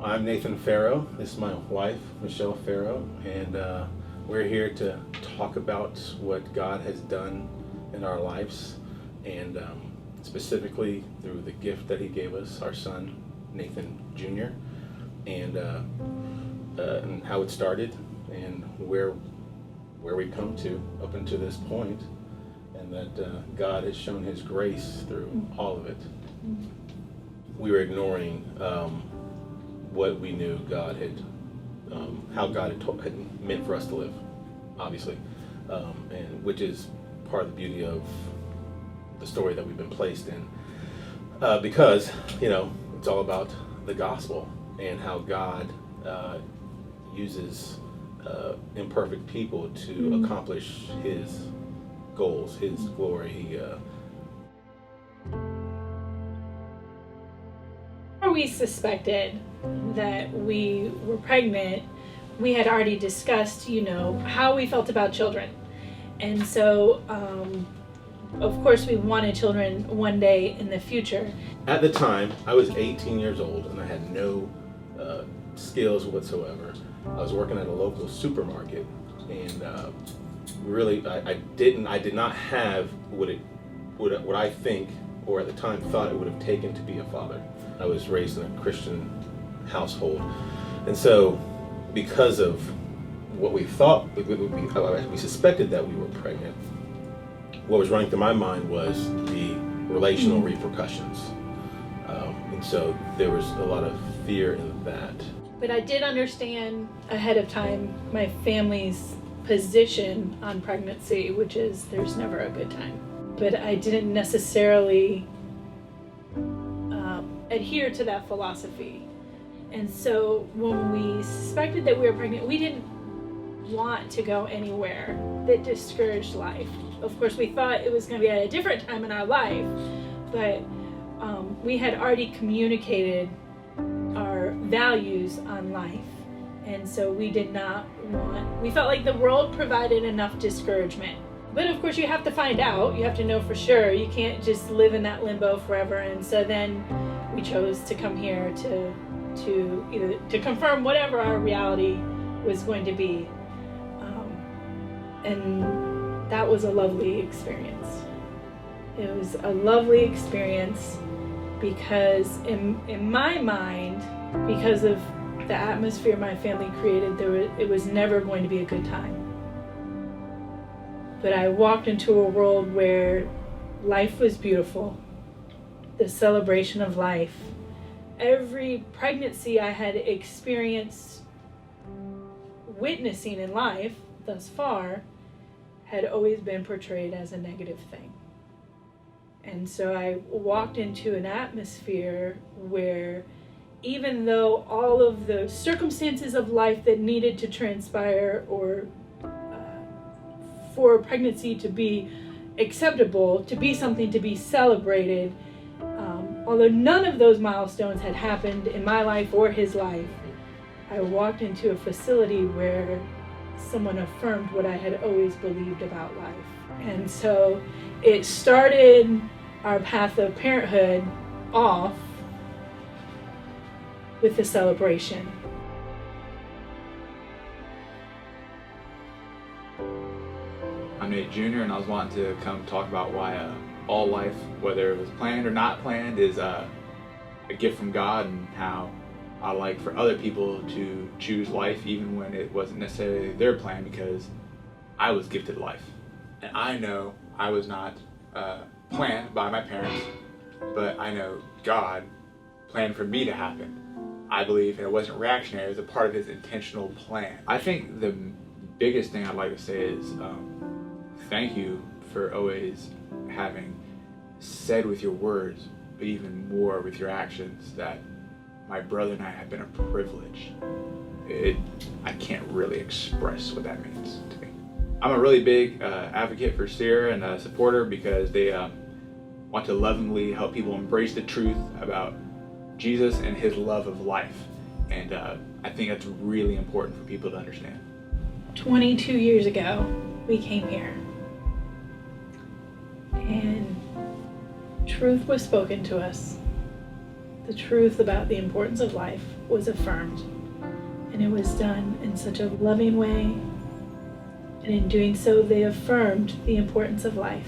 I'm Nathan Farrow. This is my wife, Michelle Farrow, and we're here to talk about what God has done in our lives, and specifically through the gift that He gave us, our son, Nathan Jr., and how it started, and where we've come to up until this point, and that God has shown His grace through all of it. We were ignoring what we knew God had, how God had meant for us to live, obviously, and which is part of the beauty of the story that we've been placed in, because it's all about the gospel and how God uses imperfect people to accomplish His goals, His glory. We suspected that we were pregnant, we had already discussed, how we felt about children. And so, of course, we wanted children one day in the future. At the time, I was 18 years old and I had no skills whatsoever. I was working at a local supermarket, and really, I did not have what I think, or at the time thought it would have taken to be a father. I was raised in a Christian household, and so because of what we thought, we suspected that we were pregnant. What was running through my mind was the relational repercussions, and so there was a lot of fear in that. But I did understand ahead of time my family's position on pregnancy, which is there's never a good time. But I didn't necessarily adhere to that philosophy. And so when we suspected that we were pregnant, we didn't want to go anywhere that discouraged life. Of course, we thought it was going to be at a different time in our life, but we had already communicated our values on life. And so we felt like the world provided enough discouragement. But of course you have to find out, you have to know for sure. You can't just live in that limbo forever. And so then we chose to come here to confirm whatever our reality was going to be. And that was a lovely experience. It was a lovely experience because in my mind, because of the atmosphere my family created, it was never going to be a good time. But I walked into a world where life was beautiful, the celebration of life. Every pregnancy I had experienced witnessing in life thus far had always been portrayed as a negative thing. And so I walked into an atmosphere where even though all of the circumstances of life that needed to transpire or for pregnancy to be acceptable, to be something to be celebrated, although none of those milestones had happened in my life or his life, I walked into a facility where someone affirmed what I had always believed about life. And so it started our path of parenthood off with the celebration. I'm Nate Jr., and I was wanting to come talk about why all life, whether it was planned or not planned, is a gift from God, and how I like for other people to choose life even when it wasn't necessarily their plan, because I was gifted life. And I know I was not planned by my parents, but I know God planned for me to happen. I believe it wasn't reactionary, it was a part of His intentional plan. I think the biggest thing I'd like to say is thank you for always having said with your words, but even more with your actions, that my brother and I have been a privilege. I can't really express what that means to me. I'm a really big advocate for Sira and a supporter, because they want to lovingly help people embrace the truth about Jesus and His love of life. And I think that's really important for people to understand. 22 years ago, we came here. And truth was spoken to us. the truth about the importance of life was affirmed. And it was done in such a loving way. And in doing so, they affirmed the importance of life.